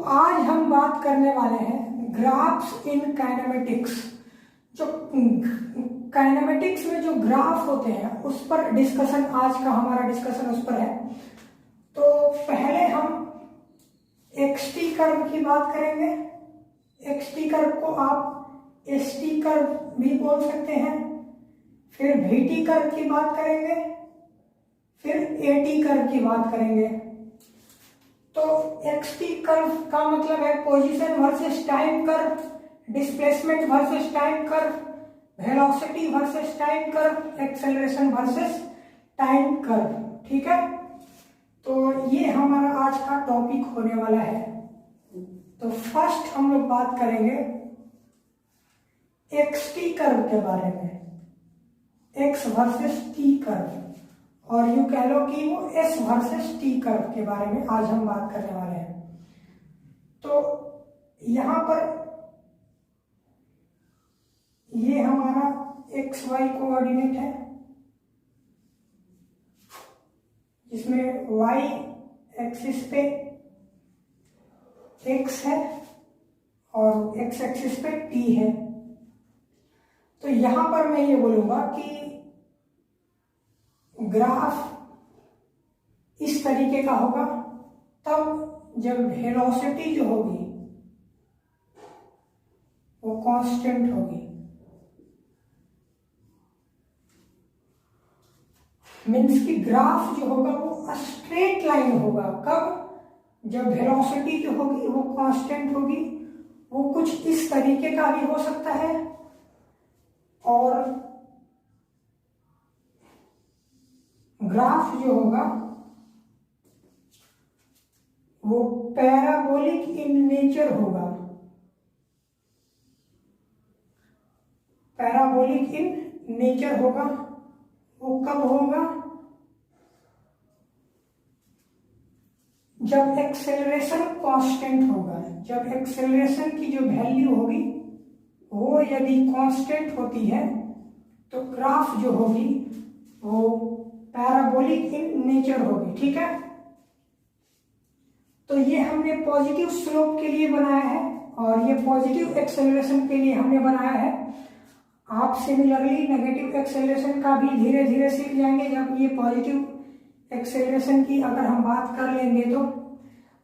आज हम बात करने वाले हैं ग्राफ्स इन काइनेमेटिक्स। जो काइनेमेटिक्स में जो ग्राफ होते हैं उस पर डिस्कशन, आज का हमारा डिस्कशन उस पर है। तो पहले हम एक्सटी कर्व की बात करेंगे। एक्सटी कर्व को आप एसटी कर्व भी बोल सकते हैं। फिर वीटी कर्व की बात करेंगे, फिर एटी कर्व की बात करेंगे। तो एक्सटी कर्व का मतलब है position versus time curve, displacement versus time curve, velocity versus time curve, acceleration versus time curve. ठीक है, तो ये हमारा आज का टॉपिक होने वाला है। तो फर्स्ट हम लोग बात करेंगे एक्सटी कर्व के बारे में, एक्स वर्सेस टी कर्व, और यूं कह लो कि वो एस वर्सेस टी कर्व के बारे में आज हम बात करने वाले हैं। तो यहां पर ये हमारा एक्स वाई कोऑर्डिनेट है, जिसमें वाई एक्सिस पे एक्स है और एक्स एक्सिस पे टी है। तो यहां पर मैं ये बोलूंगा कि ग्राफ इस तरीके का होगा तब जब वेलोसिटी जो होगी वो कांस्टेंट होगी। मीन्स कि ग्राफ जो होगा वो स्ट्रेट लाइन होगा। कब? जब वेलोसिटी जो होगी वो कांस्टेंट होगी। वो कुछ इस तरीके का भी हो सकता है और ग्राफ जो होगा वो पैराबोलिक इन नेचर होगा। पैराबोलिक इन नेचर होगा। वो कब होगा? जब एक्सेलरेशन कांस्टेंट होगा। जब एक्सेलरेशन की जो वैल्यू होगी वो यदि कांस्टेंट होती है तो ग्राफ जो होगी वो पैराबोलिक इन नेचर होगी। ठीक है, तो ये हमने पॉजिटिव स्लोप के लिए बनाया है और ये पॉजिटिव एक्सेलरेशन के लिए हमने बनाया है। आप सिमिलरली नेगेटिव एक्सेलरेशन का भी धीरे धीरे सीख जाएंगे जब ये पॉजिटिव एक्सेलरेशन की अगर हम बात कर लेंगे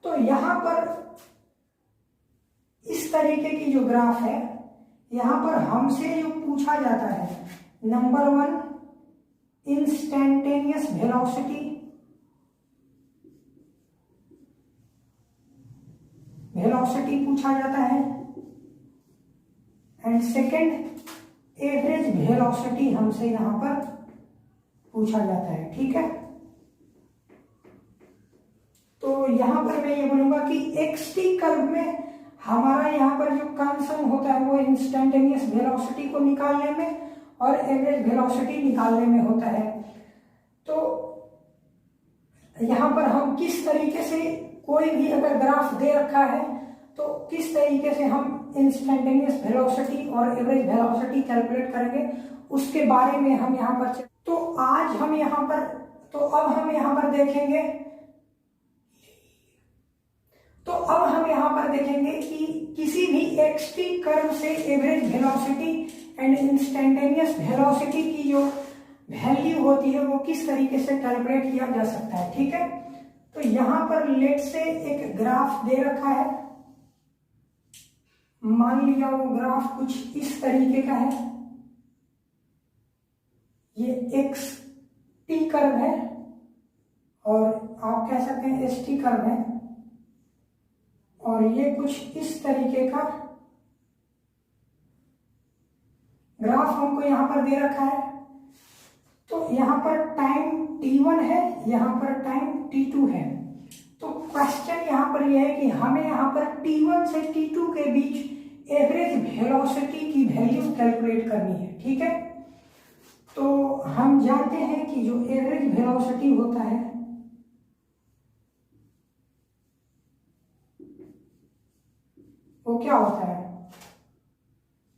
तो यहां पर इस तरीके की जो ग्राफ है, यहां पर हमसे जो पूछा जाता है, नंबर 1 इंस्टैन्टेनियस वेलोसिटी, पूछा जाता है, एंड सेकंड एवरेज वेलोसिटी हमसे यहां पर पूछा जाता है। ठीक है, तो यहां पर मैं ये बोलूंगा कि एक्सटी कर्व में हमारा यहां पर जो कंसर्न होता है वो इंस्टैन्टेनियस वेलोसिटी को निकालने में और एवरेज वेलोसिटी निकालने में होता है। तो यहां पर हम किस तरीके से, कोई भी अगर ग्राफ दे रखा है तो किस तरीके से हम इंस्टैन्टेनियस वेलोसिटी और एवरेज वेलोसिटी कैलकुलेट करेंगे उसके बारे में हम यहां पर तो आज हम यहां पर अब हम यहां पर देखेंगे कि किसी भी एक्सटी कर्व से average velocity and instantaneous velocity की जो वैल्यू होती है वो किस तरीके से कैलकुलेट किया जा सकता है। ठीक है, तो यहां पर लेट से एक ग्राफ दे रखा है, मान लिया वो ग्राफ कुछ इस तरीके का है। ये एक्स टी कर्व है और आप कह सकते हैं एस टी कर्व है, और ये कुछ इस तरीके का ग्राफ हमको यहां पर दे रखा है। तो यहां पर टाइम t1 है, यहां पर टाइम t2 है। तो क्वेश्चन यहां पर यह है कि हमें यहां पर t1 से t2 के बीच एवरेज वेलोसिटी की वैल्यू कैलकुलेट करनी है। ठीक है, तो हम जानते हैं कि जो एवरेज वेलोसिटी होता है वो क्या होता है?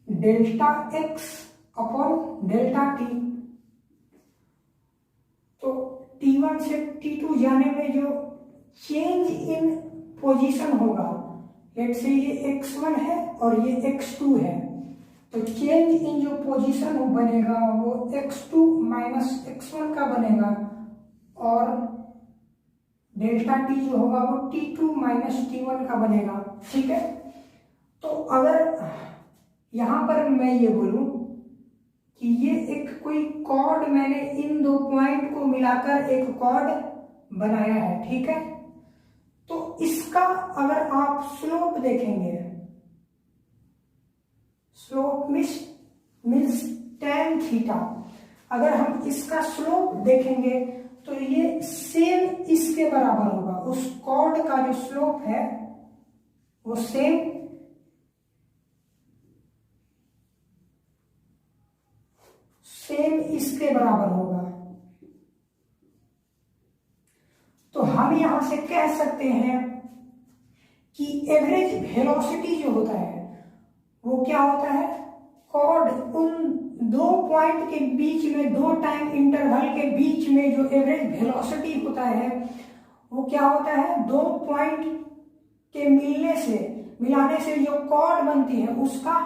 Delta x upon delta T. तो t1 से t2 जाने में जो चेंज इन पोजीशन होगा लेट्स से ये x1 है और ये x2 है, तो चेंज इन जो पोजीशन बनेगा वो x2 माइनस x1 का बनेगा, और डेल्टा टी जो होगा वो t2 माइनस t1 का बनेगा। ठीक है, तो अगर यहां पर मैं ये बोलूं कि ये एक कोई कॉर्ड मैंने इन दो पॉइंट को मिलाकर एक कॉर्ड बनाया है, ठीक है, तो इसका अगर आप स्लोप देखेंगे, स्लोप मीन्स tan थीटा, अगर हम इसका स्लोप देखेंगे तो ये सेम इसके बराबर होगा, उस कॉर्ड का जो स्लोप है वो सेम इसके बराबर होगा। तो हम यहां से कह सकते हैं कि एवरेज वेलोसिटी जो होता है वो क्या होता है, कॉर्ड उन दो पॉइंट के बीच में, दो टाइम इंटरवल के बीच में जो एवरेज वेलोसिटी होता है वो क्या होता है, दो पॉइंट के मिलाने से जो कॉर्ड बनती है उसका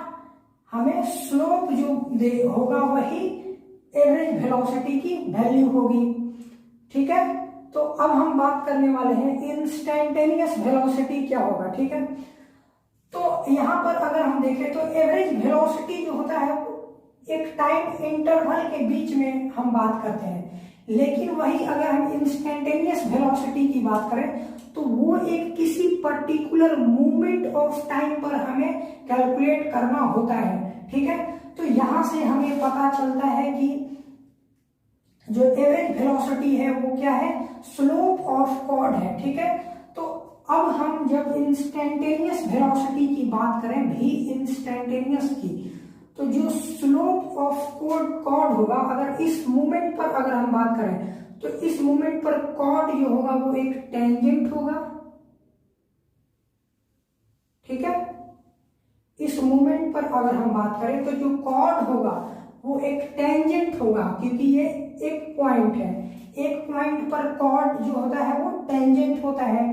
हमें स्लोप जो होगा वही एवरेज वेलोसिटी की वैल्यू होगी। ठीक है, तो अब हम बात करने वाले हैं इंस्टैन्टेनियस वेलोसिटी क्या होगा। ठीक है, तो यहां पर अगर हम देखें तो एवरेज वेलोसिटी जो होता है एक टाइम इंटरवल के बीच में हम बात करते हैं, लेकिन वही अगर हम इंस्टैन्टेनियस वेलोसिटी की बात करें तो वो एक किसी पर्टिकुलर मूवमेंट ऑफ टाइम पर हमें कैलकुलेट करना होता है। ठीक है, तो यहां से हमें पता चलता है कि जो एवरेज वेलोसिटी है वो क्या है, स्लोप ऑफ कॉर्ड है। ठीक है, तो अब हम जब इंस्टैन्टेनियस वेलोसिटी की बात करें, भी इंस्टैन्टेनियस की, तो जो स्लोप ऑफ कॉर्ड होगा, अगर इस मूवमेंट पर अगर हम बात करें तो इस मूवमेंट पर कॉर्ड जो होगा वो एक टेंजेंट होगा। ठीक है, इस मूवमेंट पर अगर हम बात करें तो जो कॉर्ड होगा वो एक टेंजेंट होगा, क्योंकि ये एक पॉइंट है, एक पॉइंट पर कॉर्ड जो होता है वो टेंजेंट होता है।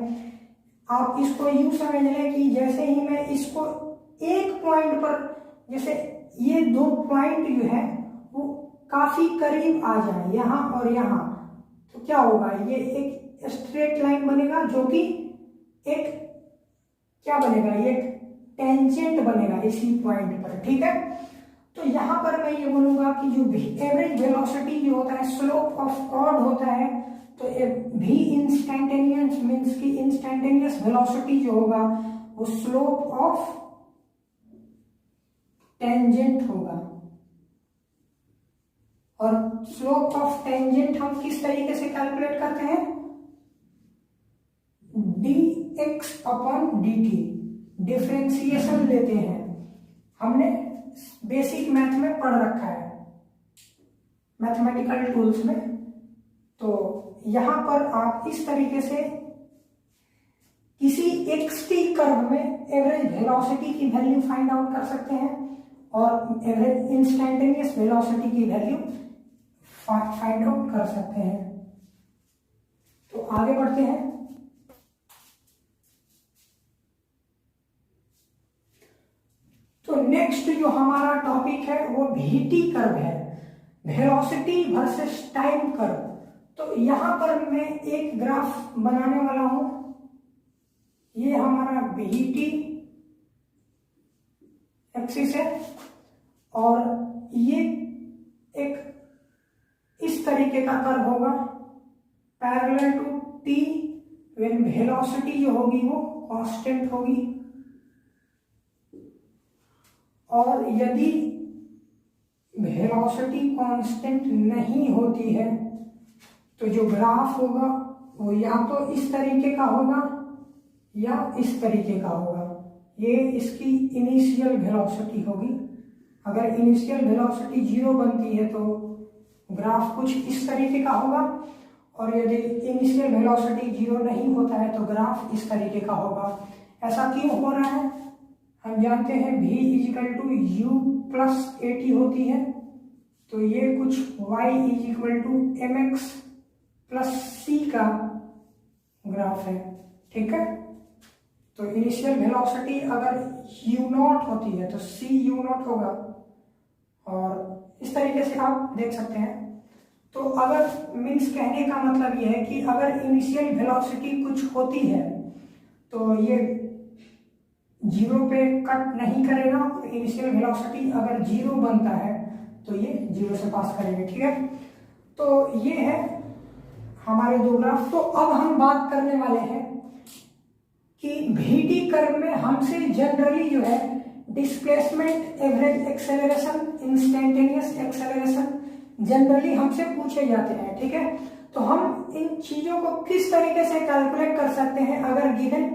आप इसको यूं समझ लें कि जैसे ही मैं इसको एक पॉइंट पर, जैसे ये दो पॉइंट जो है वो काफी करीब आ जाए यहां और यहां, तो क्या होगा, ये एक स्ट्रेट लाइन बनेगा जो कि एक क्या बनेगा, ये टेंजेंट बनेगा इसी पॉइंट पर। ठीक है, तो यहां पर मैं ये बोलूंगा कि जो एवरेज वेलोसिटी जो होता है स्लोप ऑफ कॉर्ड होता है, तो भी इंस्टैन्टेनियस मींस की इंस्टैन्टेनियस वेलोसिटी जो होगा वो स्लोप ऑफ टेंजेंट होगा। और स्लोप ऑफ टेंजेंट हम किस तरीके से कैलकुलेट करते हैं, dx अपॉन dt, डिफरेंशिएशन लेते हैं, हमने बेसिक मैथ में पढ़ रखा है, मैथमेटिकल टूल्स में। तो यहां पर आप इस तरीके से किसी xt कर्व में एवरेज वेलोसिटी की वैल्यू फाइंड आउट कर सकते हैं और एवरेज इंस्टैन्टेनियस वेलोसिटी की वैल्यू फाइंड आउट कर सकते हैं। तो आगे बढ़ते हैं। तो नेक्स्ट जो हमारा टॉपिक है वो vt कर्व है, वेलोसिटी वर्सेस टाइम कर्व। तो यहां पर मैं एक ग्राफ बनाने वाला हूं, ये हमारा vt एक्सिस है और ये एक इस तरीके का कर्व होगा parallel to t, when velocity जो होगी वो कांस्टेंट होगी, और यदि वेलोसिटी कांस्टेंट नहीं होती है तो जो ग्राफ होगा वो या तो इस तरीके का होगा या इस तरीके का होगा। ये इसकी इनिशियल वेलोसिटी होगी, अगर इनिशियल वेलोसिटी 0 बनती है तो ग्राफ कुछ इस तरीके का होगा, और यदि इनिशियल वेलोसिटी 0 नहीं होता है तो ग्राफ इस तरीके का होगा। ऐसा क्यों हो रहा है, हम जानते हैं v is equal to u plus at होती है, तो ये कुछ y is equal to mx plus c का ग्राफ है। ठीक है, तो इनिशियल वेलोसिटी अगर u नॉट होती है तो c u नॉट होगा, और इस तरीके से आप देख सकते हैं। तो अगर मीन्स कहने का मतलब यह है कि अगर इनिशियल वेलोसिटी कुछ होती है तो ये 0 पे कट नहीं करेगा, और इनिशियल वेलोसिटी अगर 0 बनता है तो ये 0 से पास करेगा। ठीक है, तो ये है हमारे दो ग्राफ। तो अब हम बात करने वाले हैं कि VT कर्व में हमसे जनरली जो है displacement, average acceleration, instantaneous acceleration generally हमसे पूछे जाते हैं। ठीक है, तो हम इन चीजों को किस तरीके से कैलकुलेट कर सकते हैं, अगर गिवन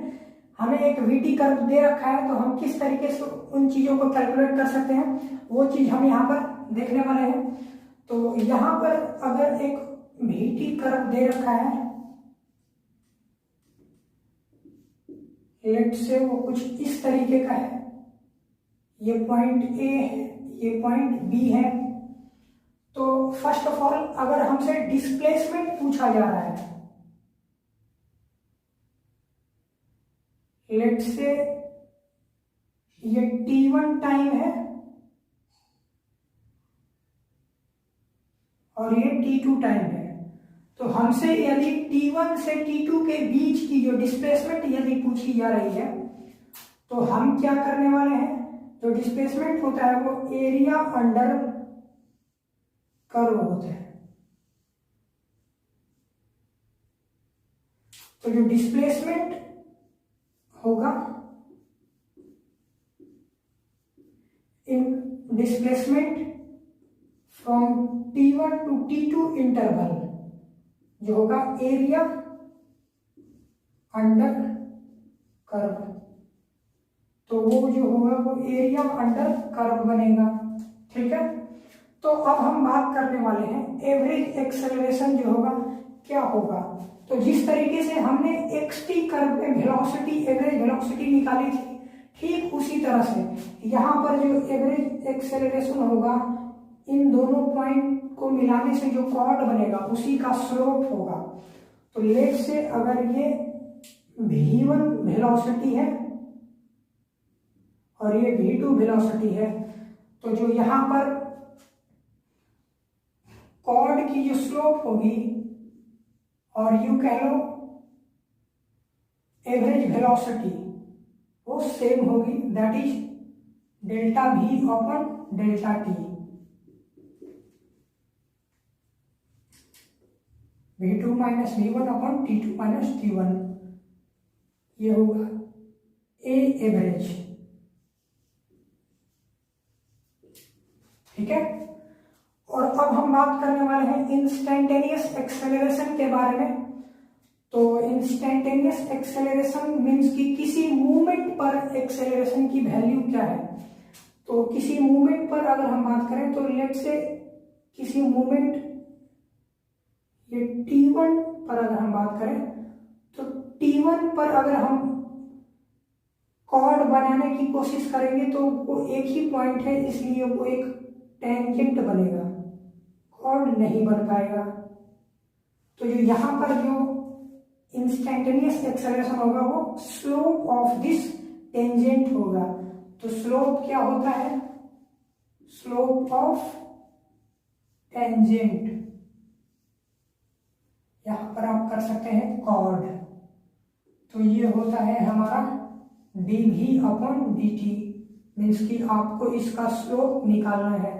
हमें एक VT कर्व दे रखा है तो हम किस तरीके से उन चीजों को कैलकुलेट कर सकते हैं, वो चीज हम यहाँ पर देखने वाले हैं। तो यहाँ पर अगर एक VT कर्व दे रखा है, लेट से वो कुछ इस तरीके का है, ये पॉइंट A है, ये पॉइंट B है। तो फर्स्ट ऑफ ऑल अगर हमसे डिस्प्लेसमेंट पूछा जा रहा है, लेट से ये t1 टाइम है और ये t2 टाइम है, तो हमसे यदि t1 से t2 के बीच की जो डिस्प्लेसमेंट यदि पूछी जा रही है तो हम क्या करने वाले हैं, जो डिस्प्लेसमेंट होता है वो एरिया अंडर कर्व होता है। तो जो डिस्प्लेसमेंट होगा in displacement from t1 to t2 interval जो होगा एरिया अंडर कर्व, तो वो जो होगा वो एरिया अंडर कर्व बनेगा। ठीक है, तो अब हम बात करने वाले हैं एवरेज एक्सेलरेशन जो होगा क्या होगा। तो जिस तरीके से हमने xt कर्व पे वेलोसिटी, एवरेज वेलोसिटी निकाली थी, ठीक उसी तरह से यहाँ पर जो एवरेज एक्सेलरेशन होगा इन दोनों पॉइंट को मिलाने से जो कॉर्ड बनेगा उसी का स्लोप होगा। तो लेट से अगर ये v1 वेलोसिटी है और ये v2 वेलोसिटी है, तो जो यहाँ पर कॉर्ड की जो स्लोप होगी और यू कह लो एवरेज वेलोसिटी वो सेम होगी, that is delta v upon delta t। v2 minus v1 upon t2 minus t1, ये होगा ए एवरेज। ठीक है, और अब हम बात करने वाले हैं इंस्टेंटेनियस एक्सेलरेशन के बारे में। तो इंस्टेंटेनियस एक्सेलरेशन मीन्स कि किसी मूवमेंट पर एक्सेलरेशन की वैल्यू क्या है। तो किसी मूवमेंट पर अगर हम बात करें तो लेट से किसी मूवमेंट ये t1 पर अगर हम बात करें तो t1 पर अगर हम कॉर्ड बनाने की कोशिश करेंगे तो वो एक ही पॉइंट है, इसलिए वो एक टेंजेंट बनेगा, कॉर्ड नहीं बन पाएगा। तो जो यहाँ पर जो इंस्टेंटेनियस एक्सेलरेशन होगा वो स्लोप ऑफ दिस टेंजेंट होगा। तो स्लोप क्या होता है, स्लोप ऑफ टेंजेंट, यहां पर आप कर सकते हैं कॉर्ड। तो ये होता है हमारा dv अपॉन dt, मीन्स कि आपको इसका स्लोप निकालना है,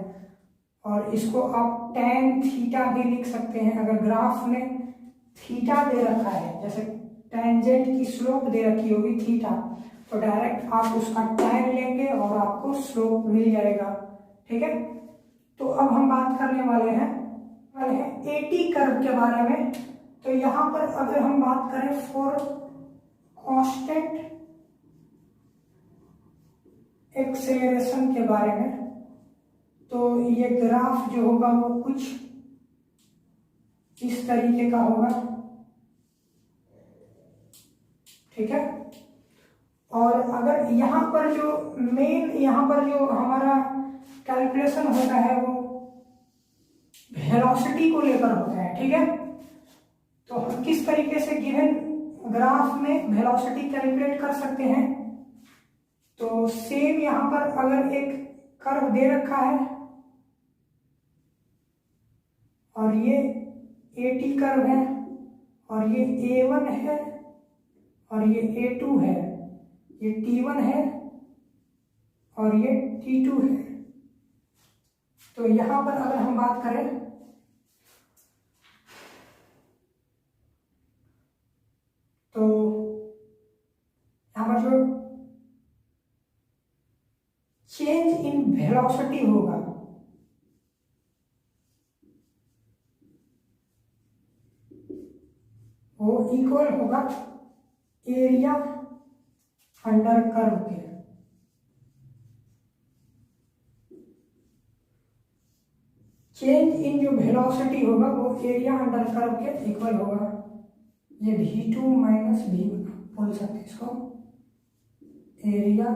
और इसको आप tan थीटा भी लिख सकते हैं। अगर ग्राफ में थीटा दे रखा है, जैसे टेंजेंट की स्लोप दे रखी होगी थीटा, तो डायरेक्ट आप उसका tan लेंगे और आपको स्लोप मिल जाएगा। ठीक है, तो अब हम बात करने वाले हैं AT कर्व के बारे में। तो यहाँ पर अगर हम बात करें फॉर कांस्टेंट एक्सेलरेशन के बारे में, तो ये ग्राफ जो होगा वो कुछ इस तरीके का होगा। ठीक है, और अगर यहाँ पर जो मेन यहाँ पर जो हमारा कैलकुलेशन होता है वो वेलोसिटी को लेकर होता है। ठीक है, तो हम किस तरीके से गिवन ग्राफ में वेलोसिटी कैलकुलेट कर सकते हैं। तो सेम यहां पर अगर एक कर्व दे रखा है और ये AT कर्व है और ये A1 है और ये A2 है, ये T1 है और ये T2 है। तो यहां पर अगर हम बात करें तो यहां पर जो चेंज इन वेलोसिटी होगा वो इक्वल होगा एरिया अंडर कर्व के। चेंज इन जो वेलोसिटी होगा वो एरिया अंडर कर्व के इक्वल होगा। ये V2 माइनस V1 बोल सकते हैं इसको, एरिया